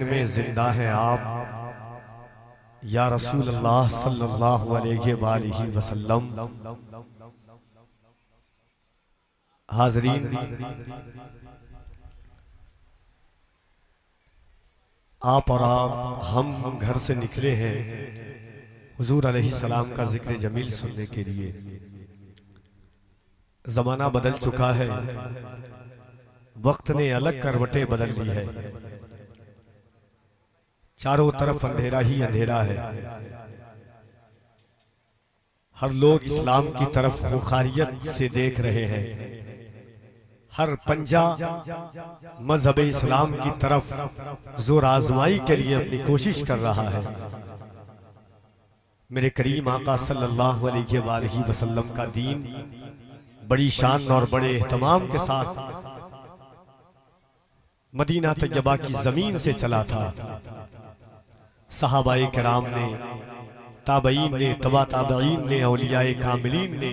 में जिंदा हैं आप या रसूल अल्लाह सल्लल्लाहु अलैहि वसल्लम। हाज़रीन, आप और हम घर से निकले हैं हुजूर अलैहि सलाम का जिक्र जमील सुनने के लिए। जमाना बदल चुका है, वक्त ने अलग करवटें बदल ली है, चारों तरफ अंधेरा ही अंधेरा है। हर लोग इस्लाम की तरफ खुखारियत से देख रहे हैं, हर पंजा मजहब इस्लाम की तरफ जोर आजमाई के लिए अपनी कोशिश कर रहा है। मेरे करीम आका सल्लल्लाहु अलैहि वसल्लम का दीन बड़ी शान और बड़े एहतमाम के साथ मदीना तैयबा की जमीन से चला था। सहाबाए किराम ने, ताबईन ने, तबा ताबईन ने, औलियाए कामिलीन ने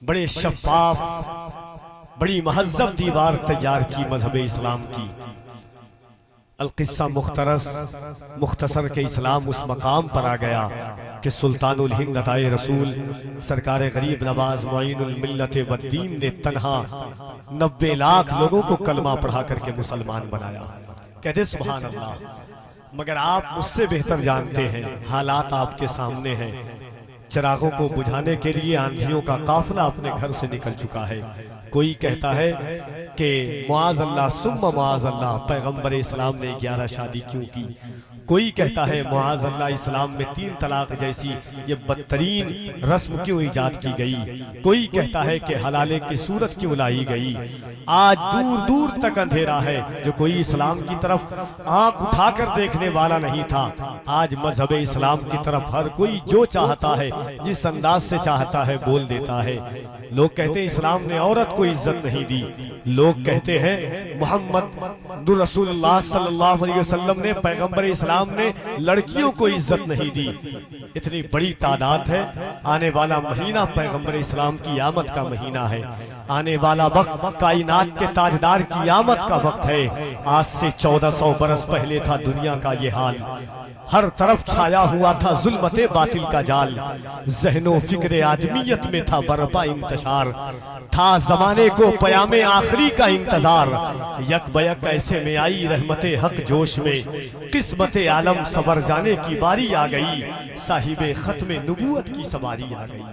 बड़े शफाफ बड़ी महज़्ज़ब दीवार तैयार की मजहब इस्लाम की। अल-किस्सा मुख्तसर के इस्लाम उस मकाम पर आ गया कि सुल्तानुल हिंद अताए रसूल सरकार गरीब नवाज मुईनुल मिल्लत वद्दीन ने तन्हा 90 लाख लोगों को कलमा पढ़ा करके मुसलमान बनाया। कहते सुभान अल्लाह। मगर आप मुझसे बेहतर जानते हैं, हालात आपके सामने हैं। चिरागों को बुझाने के लिए आंधियों का काफिला अपने घर से निकल चुका है। कोई कहता है कि मुआज़ अल्लाह सुम्मा मुआज़ अल्लाह, पैगंबर इस्लाम ने 11 शादी क्यों की। कोई कहता है मुआज़ अल्लाह इस्लाम में 3 तलाक जैसी ये बदतरीन रस्म क्यों ईजाद की गई। कोई कहता है कि हलाले की सूरत क्यों लाई गई। आज दूर दूर तक अंधेरा है, जो कोई इस्लाम की तरफ आंख उठाकर देखने वाला नहीं था, आज मजहब इस्लाम की तरफ हर कोई जो चाहता है, जिस अंदाज से चाहता है बोल देता है। लोग कहते हैं इस्लाम ने औरत को इज्जत नहीं दी। लोग कहते हैं मोहम्मद रसूलुल्लाह सल्लल्लाहु अलैहि वसल्लम ने, पैगंबर इस्लाम ने लड़कियों को इज्जत नहीं दी। इतनी बड़ी तादाद है। आने वाला महीना पैगंबर इस्लाम की आमद का महीना है। आने वाला वक्त कायनात के ताजदार की आमद का वक्त है। आज से 1400 बरस पहले था दुनिया का ये हाल। हर तरफ छाया हुआ था जुल्मते बातिल का जाल। ज़हनो फिक्र आदमियत में था बरपा इंतशार, था जमाने को पयामे आखिरी का इंतजार। यक बयक ऐसे में आई रहमते हक जोश में, किस्मते आलम सवर जाने की बारी आ गई। साहिबे खत्मे नुबुवत की सवारी आ गई।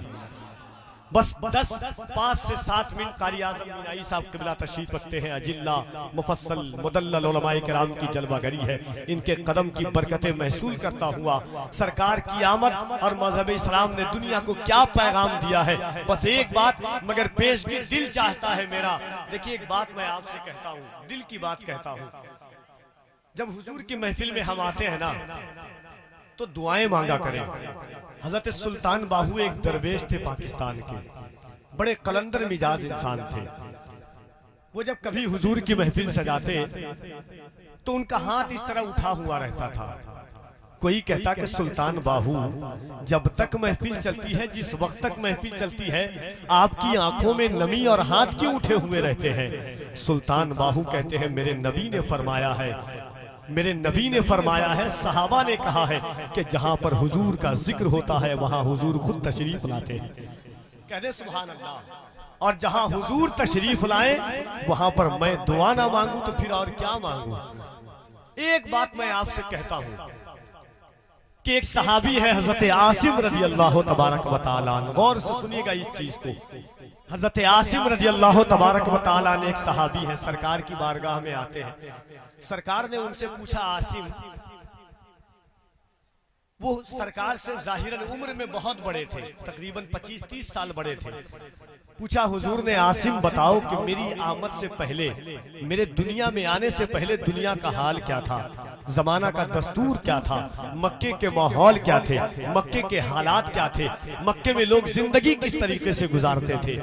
बस 5 से 7 मिनट कारी आज़म मीनाई साहब क़िबला तशरीफ रखते हैं। अजिल्ला मुफस्सल मुदल्लल उलमाए किराम की जलवागरी है। इनके कदम की बरकतें महसूल करता हुआ सरकार की आमद और मजहब इस्लाम ने दुनिया को क्या पैगाम दिया है। बस एक बात मगर पेशगी दिल चाहता है मेरा। देखिए, एक बात मैं आपसे कहता हूँ, दिल की बात कहता हूँ। जब हुजूर की महफिल में हम आते हैं ना, तो दुआएं मांगा करें। हजरत सुल्तान बाहू एक दरवेश थे पाकिस्तान के, बड़े कलंदर मिजाज इंसान थे। वो जब कभी हुजूर की महफिल सजाते तो उनका हाथ इस तरह उठा हुआ रहता था। कोई कहता कि सुल्तान बाहू, जब तक महफिल चलती है, जिस वक्त तक महफिल चलती है, आपकी आंखों में नमी और हाथ क्यों उठे हुए रहते हैं। सुल्तान बाहू कहते हैं मेरे नबी ने फरमाया है, मेरे नबी ने फरमाया है, सहाबा ने कहा है कि जहां पर हुजूर का जिक्र होता है वहां हुजूर खुद तशरीफ लाते हैं। कहते सुभान अल्लाह। और जहां हुजूर तशरीफ लाए वहां पर मैं दुआ ना मांगू तो फिर और क्या मांगू। एक बात मैं आपसे कहता हूं कि एक सहाबी है हजरत आसिम रज़ी अल्लाह तबारक व तआला, गौर से सुनिएगा इस चीज को। हजरत आसिम रज़ी अल्लाह तबारक व तआला ने, एक सहाबी है, सरकार की बारगाह में आते हैं। सरकार ने उनसे पूछा, आसिम, वो सरकार से जाहिरन उम्र में बहुत बड़े थे, तकरीबन 25-30 साल बड़े थे। पूछा हुजूर ने, आसिम बताओ कि मेरी आमद से पहले, मेरे दुनिया में आने से पहले दुनिया का हाल क्या था। जमाना का दस्तूर क्या था, मक्के के माहौल क्या थे, मक्के के हालात क्या थे, मक्के में लोग जिंदगी किस तरीके से गुजारते थे।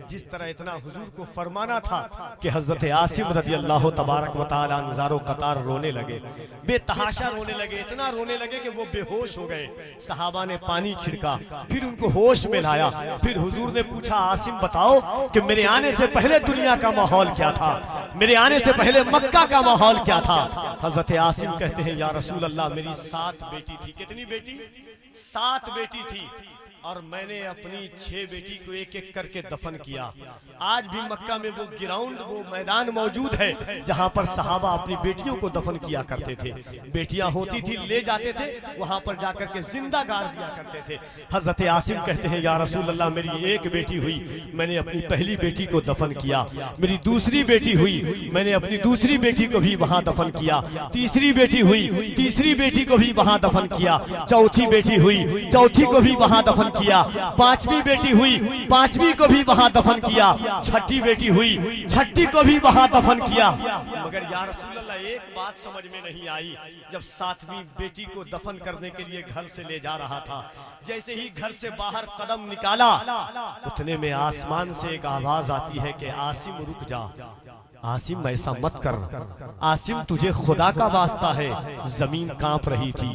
जिस तरह इतना हुजूर को फरमाना था कि हजरत आसिम रज़ी अल्लाह तबारक व तआला नज़ारो कतार रोने लगे, बेतहाशा रोने लगे, इतना रोने लगे कि वो बेहोश हो गए। सहाबा ने पानी छिड़का, फिर उनको होश में लाया। फिर हुजूर ने पूछा, आसिम बताओ कि मेरे आने से पहले दुनिया का माहौल क्या था, मेरे आने से पहले मक्का का माहौल क्या था। हजरत आसिम कहते हैं, या रसूल अल्लाह, मेरी 7 बेटी थी। कितनी बेटी? 7 बेटी थी, और मैंने अपनी 6 बेटी को एक एक करके दफन किया। आज भी मक्का में वो ग्राउंड, वो मैदान मौजूद है जहां पर सहाबा अपनी बेटियों को दफन किया करते थे। बेटियां होती थी, ले जाते थे, वहां पर जाकर के जिंदा गाड़ दिया करते थे। हजरत आसिम कहते हैं, या रसूल अल्लाह, मेरी एक बेटी हुई, मैंने अपनी पहली बेटी को दफन किया। मेरी दूसरी बेटी हुई, मैंने अपनी दूसरी बेटी को भी वहां दफन किया। तीसरी बेटी हुई, तीसरी बेटी को भी वहां दफन किया। चौथी बेटी हुई, चौथी को भी वहां दफन किया। 5वीं बेटी हुई, 5वीं को भी वहां दफन किया। 6ठी बेटी हुई, 6ठी को भी वहां दफन किया। मगर या रसूल अल्लाह, एक बात समझ में नहीं आई। जब 7वीं बेटी को दफन करने के लिए घर से ले जा रहा था, जैसे ही घर से बाहर कदम निकाला, उतने में आसमान से एक आवाज आती है कि आसिम रुक जा, आसिम ऐसा मत कर, आसिम तुझे खुदा का वास्ता है। जमीन कांप रही थी,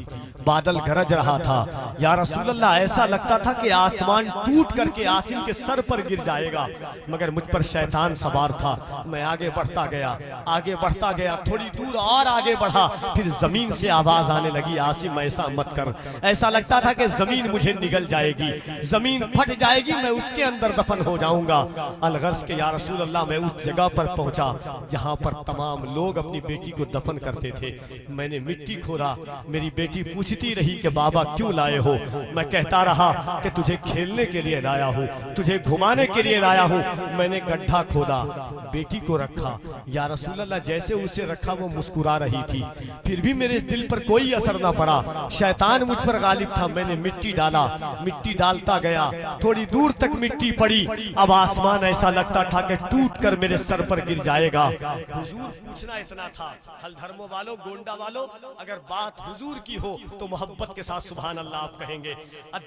बादल गरज रहा था। या रसूल अल्लाह, ऐसा लगता था कि आसमान टूट करके आसिम के सर पर गिर जाएगा, मगर मुझ पर शैतान सवार था। मैं आगे बढ़ता गया, आगे बढ़ता गया, थोड़ी दूर और आगे बढ़ा, फिर जमीन से आवाज आने लगी, आसिम ऐसा मत कर। ऐसा लगता था कि जमीन मुझे निगल जाएगी, जमीन फट जाएगी, मैं उसके अंदर दफन हो जाऊंगा। अलगर्ज के या रसूल अल्लाह, मैं उस जगह पर पहुंचा जहां पर तमाम लोग अपनी बेटी को दफन करते थे। मैंने मिट्टी खोदा, मेरी बेटी पूछती रही कि बाबा क्यों लाए हो। मैं कहता रहा कि तुझे खेलने के लिए लाया हूँ, तुझे घुमाने के लिए लाया हूँ। मैंने गड्ढा खोदा, बेटी को रखा। या रसूल अल्लाह, जैसे उसे रखा वो मुस्कुरा रही थी, फिर भी मेरे दिल पर कोई असर ना पड़ा। शैतान मुझ पर गालिब था। मैंने मिट्टी डाला, मिट्टी डालता गया, थोड़ी दूर तक मिट्टी पड़ी। अब आसमान ऐसा लगता था कि टूट कर मेरे सर पर गिर जाएगा। हुजूर पूछना इतना था, हल धर्मों वालों, गोंडा वालों, अगर बात हुजूर की हो तो मोहब्बत के साथ सुभान अल्लाह आप कहेंगे।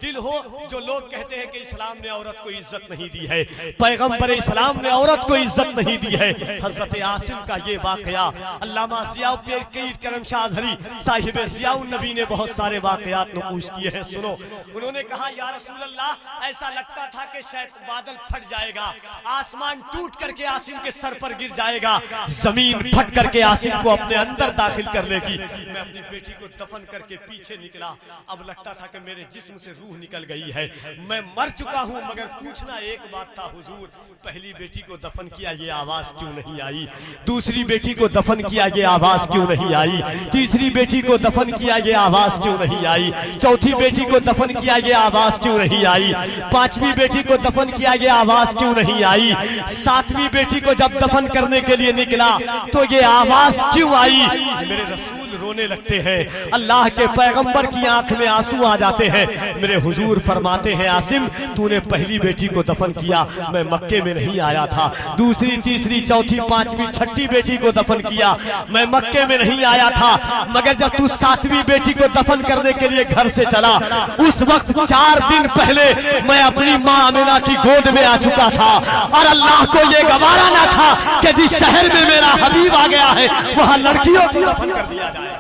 दिल हो जो लोग कहते हैं कि इस्लाम ने औरत को इज्जत नहीं दी है, पैगंबर इस्लाम ने औरत को इज्जत नहीं दी है। हजरत आसिम का ये वाकया अल्लामा ज़ियाउल करम शाह अज़हरी साहिब ज़ियाउन नबी ने बहुत सारे वाकयात नक़ूश किए हैं। सुनो, उन्होंने कहा, या रसूल अल्लाह, ऐसा लगता था कि शायद बादल फट जाएगा, आसमान टूट करके आसिम के सर पर गिर जाएगा, जमीन फट करके आसिम को अपने अंदर दाखिल कर लेगी। मैं अपनी बेटी को दफन करके पीछे निकला। अब लगता था कि मेरे जिस्म से रूह निकल गई है, मैं मर चुका हूं। मगर पूछना एक बात था, हुजूर, पहली बेटी को दफन किया, ये आवाज क्यों नहीं आई? दूसरी बेटी को दफन किया, ये आवाज क्यों नहीं आई? तीसरी बेटी को दफन किया, ये आवाज क्यों नहीं आई? चौथी बेटी को दफन किया, ये आवाज क्यों नहीं आई? 5वीं बेटी को दफन किया, ये आवाज क्यों नहीं आई? 7वीं बेटी को जब दफन करने के लिए निकला तो ये आवाज क्यों आई? मेरे रसूल रोने लगते हैं, अल्लाह के पैगंबर की आंख में आंसू आ जाते हैं। मेरे हुजूर फरमाते हैं, आसिम, तूने पहली बेटी को दफन किया, मैं मक्के में नहीं आया था। दूसरी, तीसरी, चौथी, 5वीं, 6ठी बेटी को दफन किया, मैं मक्के में नहीं आया था। मगर जब तू 7वीं बेटी को दफन करने के लिए घर से चला, उस वक्त 4 दिन पहले मैं अपनी माँ आमिना की गोद में आ चुका था, और अल्लाह को यह गवारा ना था कि जिस शहर में मेरा हबीब आ गया है वहां लड़कियों को दफन कर दिया जाए।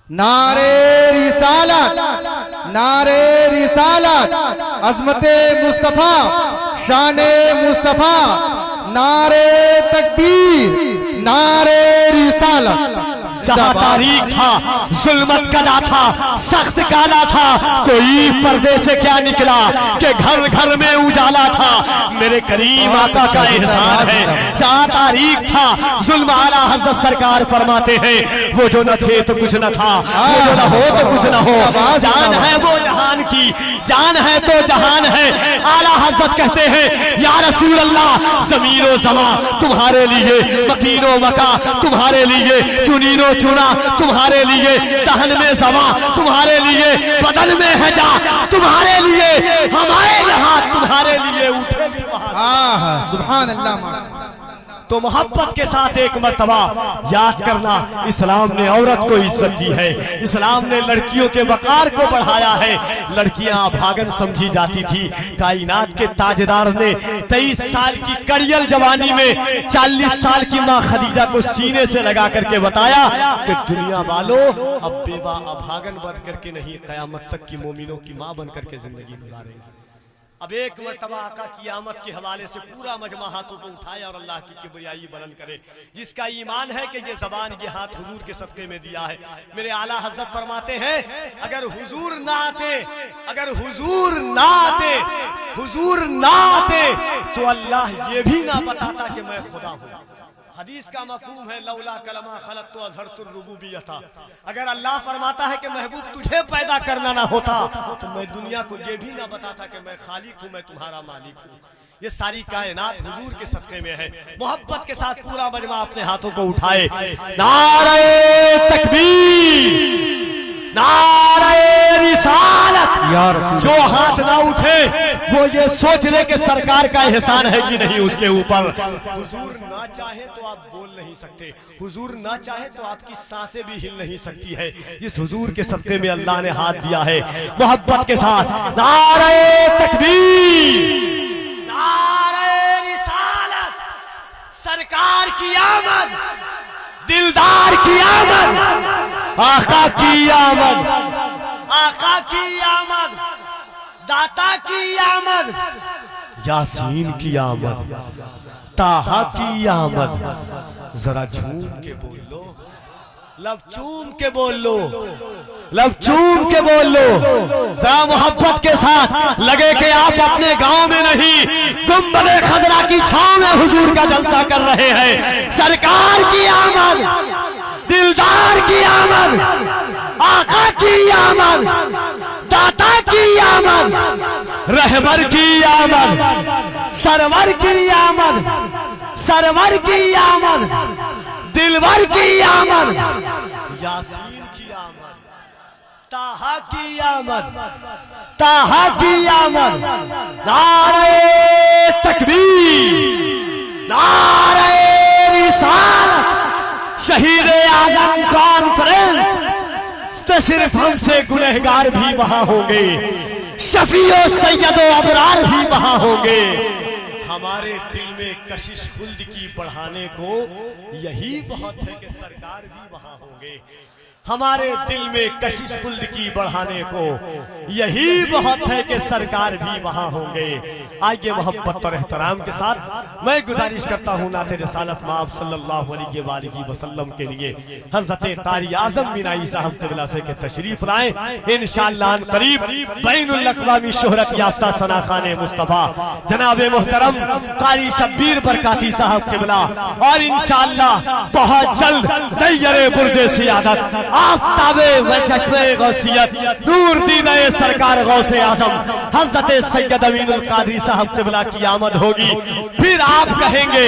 नारे रिसालत, नारे रिसालत, अज़मते मुस्तफा, शाने मुस्तफा, नारे तकबीर, नारे रिसालत। जहां तारीख था, जुल्मत कदा था, सख्त काला था, कोई पर्दे से क्या निकला कि घर घर में उजाला था। मेरे करीम आका का एहसान है। जहां तारीख था, जुल्म आला हज़रत सरकार फरमाते हैं, वो जो न थे तो कुछ न था, वो जो न हो तो कुछ न हो, जान है वो जहान की, जान है तो जहान है। आला हज़रत कहते हैं, या रसूल अल्लाह, ज़मीनो ज़मा तुम्हारे लिए, मकीनो मका तुम्हारे लिए, चुनीनो चुना तुम्हारे लिए, दहन में ज़मा तुम्हारे लिए, बदन में है जा तुम्हारे लिए, हमारे यहाँ तुम्हारे लिए, उठे भी वहाँ। सुभान अल्लाह। तो मोहब्बत के साथ एक मर्तबा याद करना, इस्लाम ने औरत को इज्जत दी है, इस्लाम ने लड़कियों के वकार को बढ़ाया है। लड़कियां अभागन समझी जाती थी। कायनात के ताजदार ने 23 साल की कड़ियल जवानी में 40 साल की माँ खदीजा को सीने से लगा करके बताया कि दुनिया वालों अब बेवा अभागन बन करके नहीं, कयामत तक की मोमिनों की माँ बन करके जिंदगी गुजारेंगी। अब एक मर्तबा आका की आमद के हवाले से पूरा मजमा हाथों को उठाए और अल्लाह की किबरियाई बुलंद करे। जिसका ईमान है कि ये ज़बान ये हाथ हुजूर के सदक़े में दिया है। मेरे आला हज़रत फरमाते हैं अगर हुजूर ना आते, अगर हुजूर ना आते, हुजूर ना आते तो अल्लाह ये भी ना बताता कि मैं खुदा हूँ। हदीस का मफहूम है लौला कलमा खलक़तु अज़हरतु रुबूबिय्यता। अगर अल्लाह फरमाता है कि महबूब तुझे पैदा करना ना होता तो मैं दुनिया को ये भी ना बताता कि मैं खालिक हूँ, मैं तुम्हारा मालिक हूँ। ये सारी कायनात हुजूर के सदक़े में है। मोहब्बत के साथ पूरा मजमा अपने हाथों को उठाए, नारे तकबीर, नारे रिसालत। जो हाथ ना उठे वो ये सोच ले कि सरकार का एहसान है कि नहीं उसके ऊपर। हुजूर ना चाहे तो आप बोल नहीं सकते, हुजूर ना चाहे तो आपकी सांसें भी हिल नहीं सकती है। जिस हुजूर के सदक़े में अल्लाह ने हाथ दिया है, मोहब्बत के साथ नारे तकबीर, नारे रिसालत, सरकार की आमद, दिलदार की आमद, आका की आमद, आका की आमद, दाता की आमद, यासीन की आमद, ताहा की आमद। जरा झूम के बोल लो, लब चूम के बोल लो, लब चूम के बोल लो। जरा मोहब्बत के साथ लगे कि आप अपने गांव में नहीं, गुंबदे खजरा की छांव में हुजूर का जलसा कर रहे हैं। सरकार की आमद, दिलदार की आमद, आका की आमद, दाता की आमद, रहबर की आमद, सरवर की आमद, सरवर की आमद, दिलवर की आमद, यासीन की आमद, ताहा की आमद, ताहा की आमद। नारे तकबीर, नारे रिसालत। शहीद आज़म कॉन्फ्रेंस तो सिर्फ हमसे गुनहगार भी वहां होंगे, शफीओ सैयदो अबरार भी वहां होंगे। हमारे दिल में कशिश खुल्द की बढ़ाने को यही बहुत है कि सरकार भी वहां होंगे। हमारे दिल में कशिश खुल्द की बढ़ाने को यही बहुत है कि सरकार भी वहां होंगे। आइए मोहब्बत और एहतराम के साथ मैं गुजारिश करता हूँ नाते रिसालत माब सल्लल्लाहु अलैहि वसल्लम के लिए हजरत कारी आजम मीनाई साहब क़िबला से के तशरीफ लाएं। इंशाअल्लाह करीब बैनुल अक़वामी शोहरत याफ्ता सना खाने मुस्तफ़ा जनाब मोहतरम कारी शब्बीर बरकाती साहब क़िबला और इंशाअल्लाह बहुत जल्द दैयरे बुर्जे सियादत आफ़ताबे व चश्मे गौसियत नूर दीने सरकार गौसे आज़म हज़रत सैयद अमीनुल क़ादरी साहब क़िबला की आमद होगी। फिर आप कहेंगे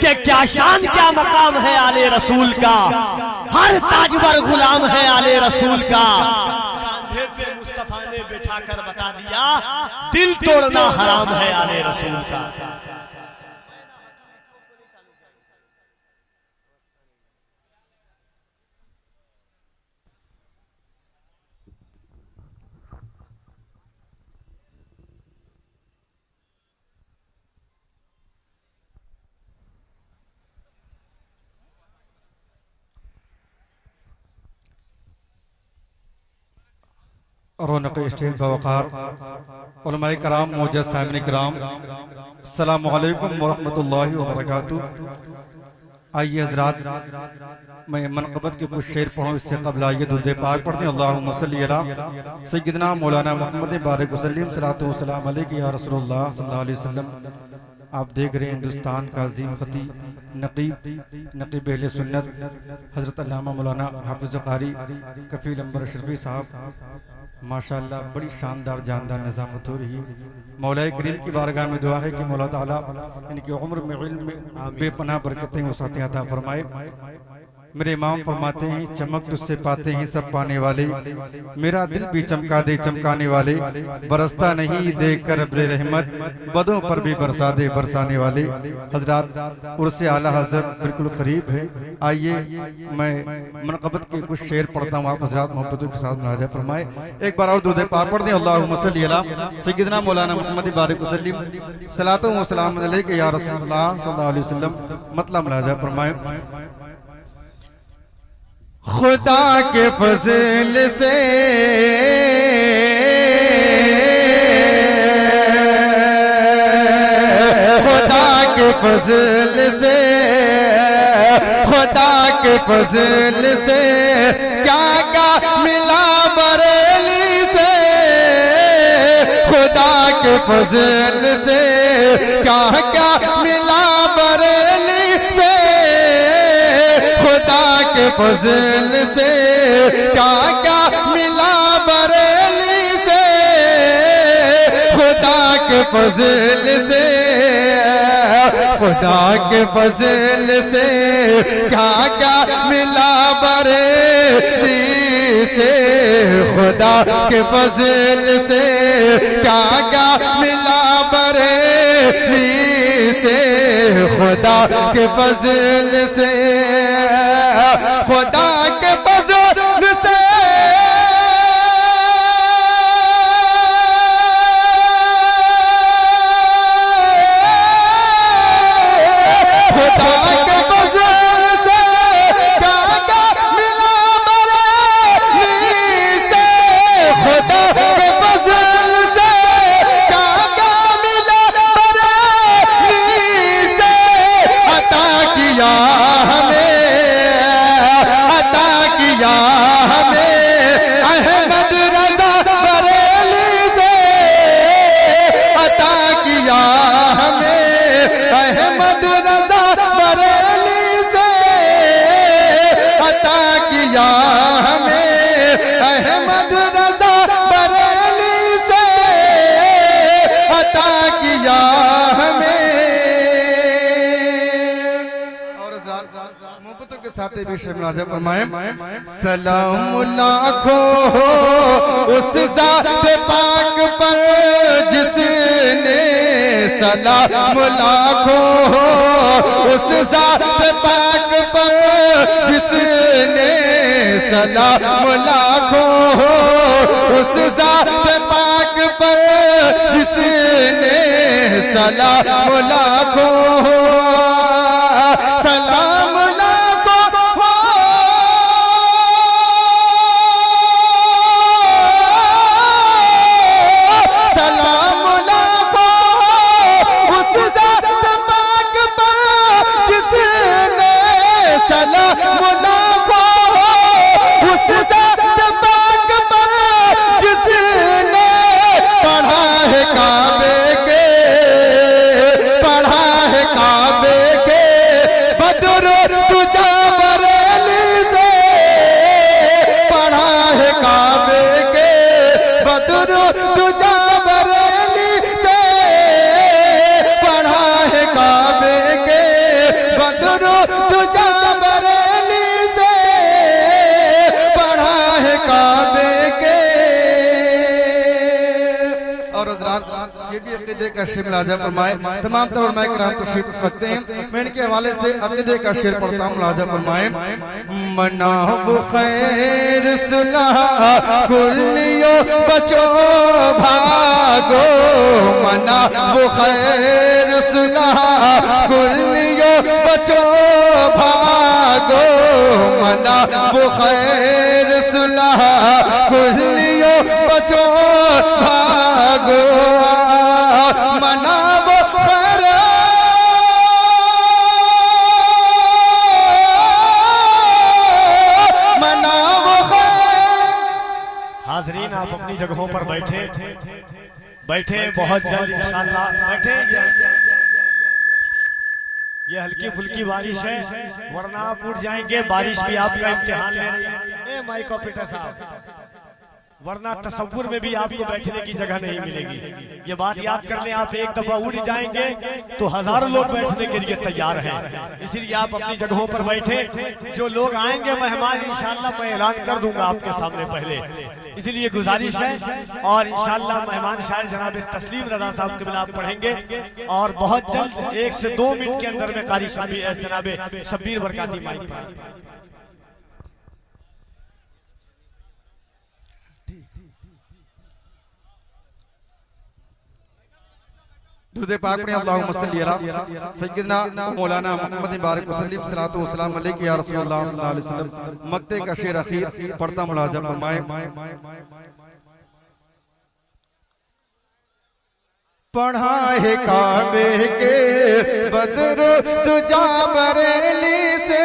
कि क्या शान क्या मकाम है आले रसूल का, हर ताजवर गुलाम है आले रसूल का। कांधे पे मुस्तफ़ा ने बिठा कर बता दिया दिल तोड़ना हराम है आले रसूल का। रौनक स्टेज बवकार उलमाए कराम मौजूद सामने कराम अस्सलामु अलैकुम वरहमतुल्लाहि वबरकातुहू। आइए हजरात मैं मनक़बत के कुछ शेर पढ़ूँ, इससे कबल आइए दुरूद पाक पढ़ते हैं। अल्लाहुम्मा सल्ली अला सय्यिदना मौलाना मुहम्मद बारिक वसल्लम सलातो व सलाम अलैका या रसूलुल्लाह सल्लल्लाहु अलैहि वसल्लम। आप देख रहे हैं हिंदुस्तान का अजीम खतीब नकीब अहले सुन्नत हज़रत अल्लामा मौलाना हाफिज़ कारी कफ़ील अंबर अशरफी साहब। माशाअल्लाह बड़ी शानदार जानदार निज़ामत हो रही है। मौला करीम की बारगाह में दुआ है कि मौला ताला इनकी उम्र में इल्म में बेपनाह बरकतें वसाअतें अता फरमाए। मेरे इमाम फरमाते हैं चमक तुझसे पाते हैं सब पाने वाले, मेरा दिल भी चमका दे चमकाने वाले, बरसता नहीं देख कर अब्रे रहमत, बदों पर भी बरसा दे बरसाने वाले। हजरात उर्से आला हजरत बिल्कुल करीब है। आइए मैं मनक़बत के कुछ शेर पढ़ता हूँ, आप हजरात मोहब्बतों के साथ मुलाजा फरमाए। एक बार और दुरूद पाक पढ़ दें। अल्लाहुम्मा सल्ली अला सय्यिदना मौलाना मुहम्मद बारिक वसल्लम सलातो व सलाम अलैका या रसूलल्लाह सल्लल्लाहु अलैहि वसल्लम। मतलब मुलाजा फरमाए। खुदा के फज़ल से खुदा के फज़ल से खुदा के फज़ल से क्या क्या मिला बरेली से, खुदा के फज़ल से क्या क्या मिला बरेली से, खुदा के फज़ल से क्या क्या मिला बरेली से, खुदा के फज़ल से खुदा के फज़ल से क्या क्या मिला बरेली से, खुदा के फज़ल से क्या क्या मिला बरेली से, खुदा के फज़ल से खुदा के फज़ल से सलाम लाखों हो उस ज़ात पाक पर जिसने, सलाम लाखों हो उस ज़ात पाक पर जिसने, सलाम लाखों हो उस ज़ात पाक पर जिसने, सलाम लाखों हो सलाम का शेर मुलाजा फरमाए। तमाम उलमाए किराम तशरीफ रखते हैं, मैं इनके हवाले से अक़ीदे का शेर पढ़ता हूँ। मुलाजा फरमाए। मनाब खैर सुलह कुलियो बचो भागो, मनाब खैर सुलह कुलियो बचो भागो, मनाब खैर सुलह कुलियो बचो भागो, मनाब खैर मनाब खैर। हाज़रीन आप अपनी जगहों पर बैठे बैठे, बहुत जल्द इंशाअल्लाह बैठे। ये हल्की फुल्की बारिश है, वरना आप उठ जाएंगे। बारिश भी आपका इम्तिहान ले रही है। ए माइक ऑपरेटर साहब, वरना तसव्वुर में भी आपको बैठने की जगह नहीं मिलेगी। ये बात याद कर लें, आप एक दफा उड़ जाएंगे तो हजारों लोग बैठने के लिए तैयार हैं। इसलिए आप अपनी जगहों पर बैठे। जो लोग आएंगे मेहमान इंशाअल्लाह मैं ऐलान कर दूंगा आपके सामने पहले, इसलिए गुजारिश है। और इंशाअल्लाह मेहमान शायर जनाब तस्लीम रजा साहब के आप पढ़ेंगे और बहुत जल्द 1 से 2 मिनट के अंदर में कारी जनाब शब्बीर बरकाती माइक पर। दुरूद पाक पढ़ें अल्लाहुम्मा सल्ली अला सय्यिदना मौलाना मुहम्मद बारिक वसल्लम सलातो व सलाम अलैहि या रसूलुल्लाह सल्लल्लाहु अलैहि वसल्लम। मक्ते का शेर अखीर पढ़ता मुलाजा फरमाए। पढ़ा है काबे के बदर तुजा बरेली से,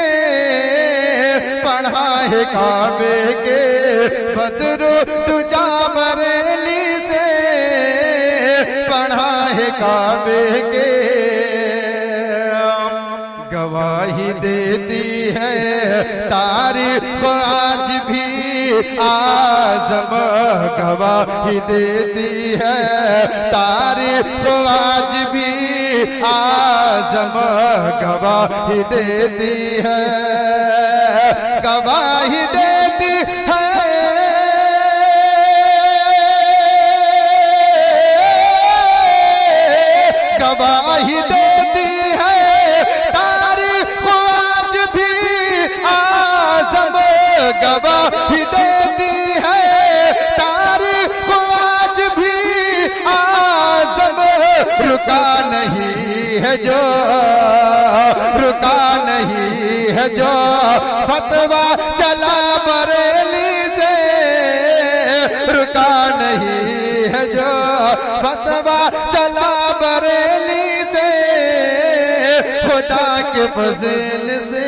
पढ़ा है काबे के बदर तुजा बरेली से, पढ़ा है काबे के गवाही देती है तारीख आज भी आज़म, गवाही देती है तारीख आज भी आज़म, गवाही देती है, गवाही देती है, गवाही देती है तारीख आज भी आज़म, गवाही देती है तारीख आज भी आज़म। रुका नहीं है जो, रुका नहीं है जो फतवा चला बरेली से, रुका नहीं है जो फतवा चला बरेली से, खुदा के फज़ल से